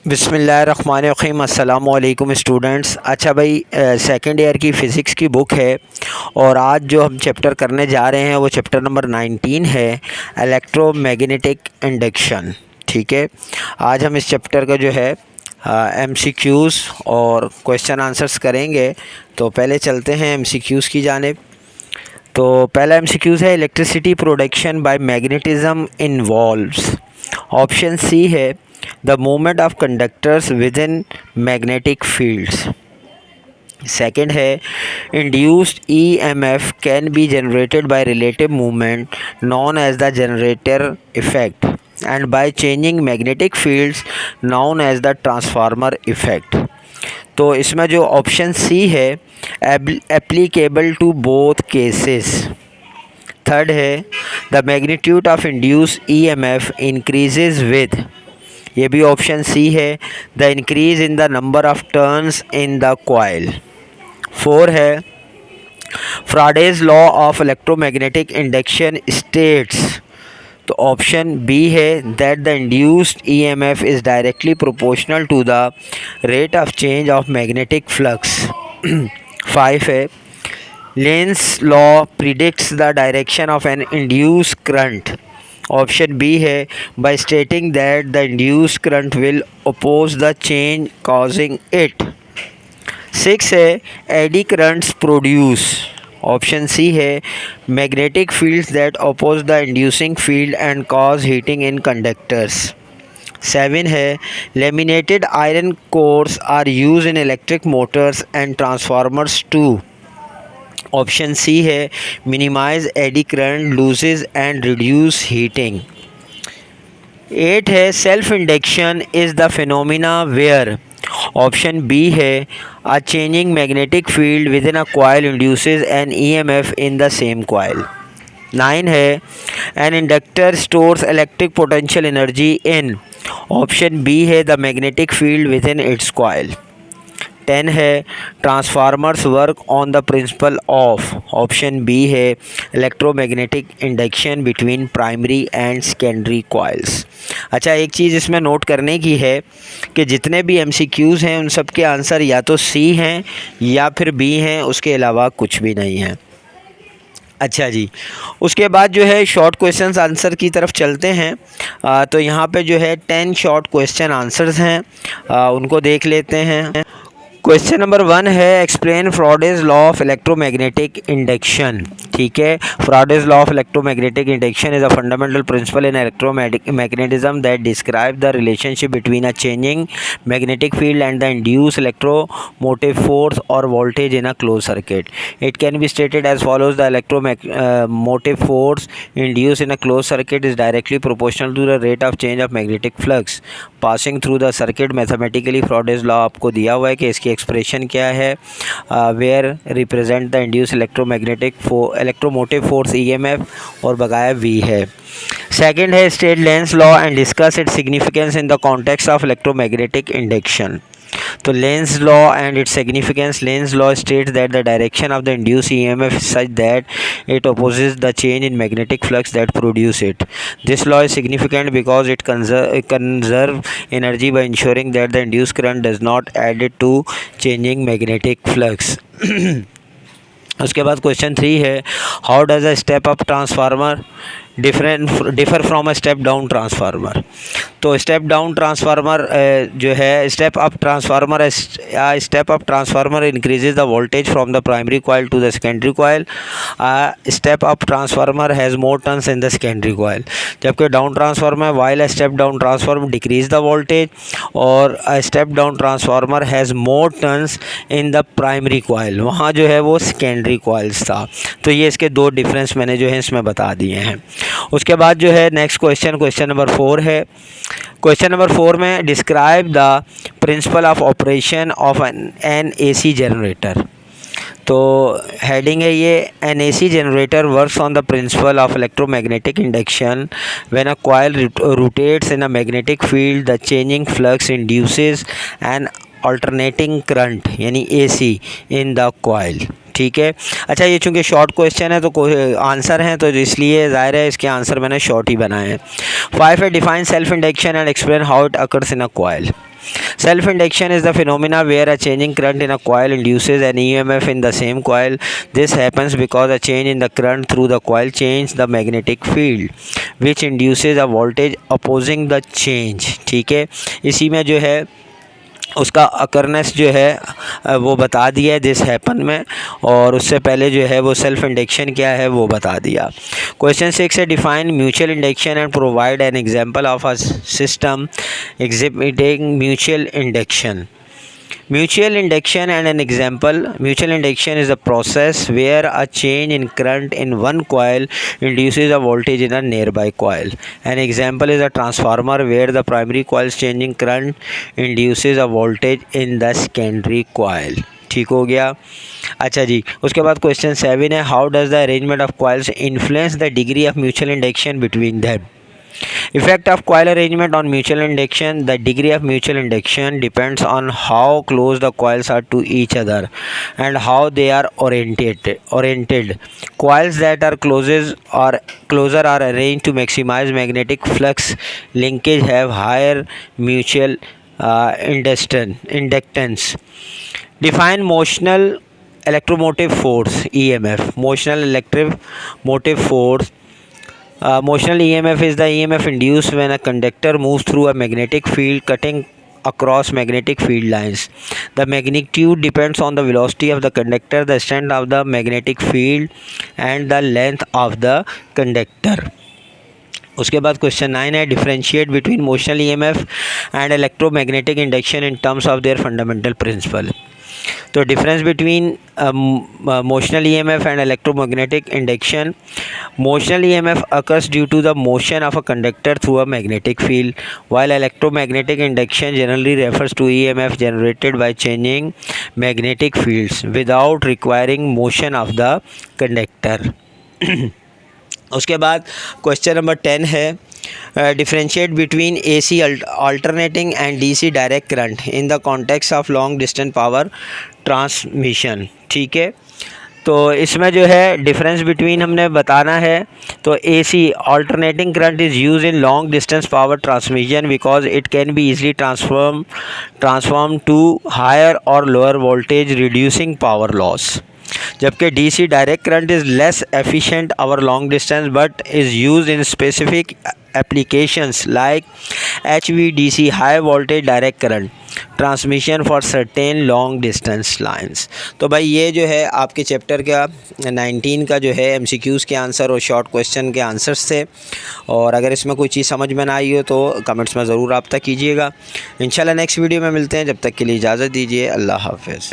बिस्मिल्लाहिर्रहमानिर्रहीम अस्सलाम वालेकुम स्टूडेंट्स। अच्छा भाई, सेकंड ईयर की फ़िज़िक्स की बुक है और आज जो हम चैप्टर करने जा रहे हैं वो चैप्टर नंबर 19 है, इलेक्ट्रोमैग्नेटिक इंडक्शन। ठीक है, आज हम इस चैप्टर का जो है एमसीक्यूज़ और क्वेश्चन आंसर्स करेंगे। तो पहले चलते हैं एमसीक्यूज़ की जानिब। तो पहला एमसीक्यूज़ है, electricity production by magnetism involves. Option C है the movement of conductors within magnetic fields. Second है, induced EMF can be generated by relative movement known as the generator effect and by changing magnetic fields known as the transformer effect. तो इसमें जो option C है applicable to both cases. Third है, the magnitude of induced EMF increases with, ये भी option C है, the increase in the number of turns in the coil. Four है, Faraday's law of electromagnetic induction states, तो option B है, that the induced EMF is directly proportional to the rate of change of magnetic flux. Five है, Lenz law predicts the direction of an induced current, option B है, by stating that the induced current will oppose the change causing it. Six है, eddy currents produce, option C है, magnetic fields that oppose the inducing field and cause heating in conductors. Seven है, laminated iron cores are use in electric motors and transformers to, option C है, minimise eddy current losses and reduce heating. Eight है, self induction is the phenomena where, option B है, अ changing magnetic field with in a coil induces an EMF in the same coil. Nine है, an inductor stores electric potential energy in, option B है, the magnetic field with in its coil. 10 है, transformers work on the principle of, option B है, electromagnetic induction between primary and secondary coils. अच्छा, एक चीज़ इसमें note करने की है कि जितने भी MCQs हैं उन सब के आंसर या तो सी हैं या फिर बी हैं, उसके अलावा कुछ भी नहीं है। अच्छा जी, उसके बाद जो है शॉर्ट क्वेश्चन आंसर की तरफ चलते हैं। तो यहाँ पे जो है 10 शॉर्ट क्वेश्चन आंसर्स हैं, उनको देख लेते हैं। क्वेश्चन नंबर 1 है, explain Faraday's law of electromagnetic induction. ठीक है, Faraday's law of electromagnetic induction is a fundamental principle in electromagnetism that describe the relationship between a changing magnetic field and the induce electromotive force और voltage in a close circuit. It can be stated as follows, the electromotive force induce in a close circuit is directly proportional to the rate of change of magnetic flux passing through the circuit. Mathematically Faraday's law आपको दिया हुआ है कि इसकी expression क्या है, where represent the induce electromotive force EMF और बकाया V है। सेकंड है, state Lenz law and discuss its significance in the context of electromagnetic induction. तो Lenz law and its significance, Lenz law states that the direction of the induce EMF is such that it opposes the change in magnetic flux that produce it. This law is significant because it conserve energy by ensuring that the induced current does not add it to changing magnetic flux. उसके बाद question 3 है, how does a step up transformer differ from a step down transformer. तो step down transformer जो है, step up transformer increases the voltage from the primary coil to the secondary coil. Step up transformer has more turns in the secondary coil, जबकि down transformer while a step down transformer decrease the voltage और step down transformer has more turns in the primary coil, वहाँ जो है वो secondary coils था। तो ये इसके दो डिफरेंस मैंने जो है इसमें बता दिए हैं। उसके बाद जो है नेक्स्ट क्वेश्चन नंबर 4 है। क्वेश्चन नंबर 4 में describe the principle of operation of an AC generator. तो हेडिंग है ये, an AC generator works on the principle of electromagnetic induction when a coil rotates in a magnetic field the changing flux induces an alternating current यानी AC in the coil. ठीक है। अच्छा, ये चूँकि short question है तो answer हैं, तो इसलिए ज़ाहिर है इसके आंसर मैंने शॉर्ट ही बनाए हैं। 5 है, define self induction and explain how it occurs in a coil. Self induction is the phenomena where a changing current in a coil induces an EMF in the same coil. This happens because a change in the current through the coil changes the magnetic field, which induces a voltage opposing the change. ठीक है, इसी में जो है उसका अकरनेस जो है वो बता दिया है दिस हैपन में, और उससे पहले जो है वो सेल्फ इंडक्शन क्या है वो बता दिया। क्वेश्चन 6 है, define mutual induction and provide an example of a system exhibiting mutual induction. Mutual induction and an example. Mutual induction is a process where a change in current in one coil induces a voltage in a nearby coil. An example is a transformer where the primary coil's changing current induces a voltage in the secondary coil. ठीक हो गया। अच्छा जी, उसके बाद question 7 है, how does the arrangement of coils influence the degree of mutual induction between them? Effect of coil arrangement on mutual induction. The degree of mutual induction depends on how close the coils are to each other and how they are oriented. Coils that are closer are arranged to maximize magnetic flux linkage, have higher mutual inductance. Define motional electromotive force EMF. Motional EMF is the EMF induced when a conductor moves through a magnetic field cutting across magnetic field lines. The magnitude depends on the velocity of the conductor, the strength of the magnetic field and the length of the conductor. उसके बाद question 9 है, differentiate between motional EMF and electromagnetic induction in terms of their fundamental principle. तो difference between motional EMF and electromagnetic induction. Motional EMF occurs due to the motion of a conductor through a magnetic field, while electromagnetic induction generally refers to EMF generated by changing magnetic fields without requiring motion of the conductor. उसके बाद question number 10 है, differentiate between AC alternating and DC direct current in the context of long distance power transmission. ठीक है, तो इसमें जो है difference between हमने बताना है. तो AC alternating current is use in long distance power transmission because it can be easily transform to higher और lower voltage reducing power loss. जबकि DC direct current is less efficient over long distance but is use in specific applications like HVDC high voltage direct current transmission for certain long distance lines. तो भाई ये जो है आपके chapter का 19 का जो है MCQs के आंसर और शॉर्ट क्वेश्चन के आंसर्स थे. और अगर इसमें कोई चीज़ समझ में ना आई हो तो कमेंट्स में ज़रूर रब्ता कीजिएगा. इंशाल्लाह नेक्स्ट वीडियो में मिलते हैं. जब तक के लिए इजाज़त दीजिए. अल्लाह हाफ़िज़.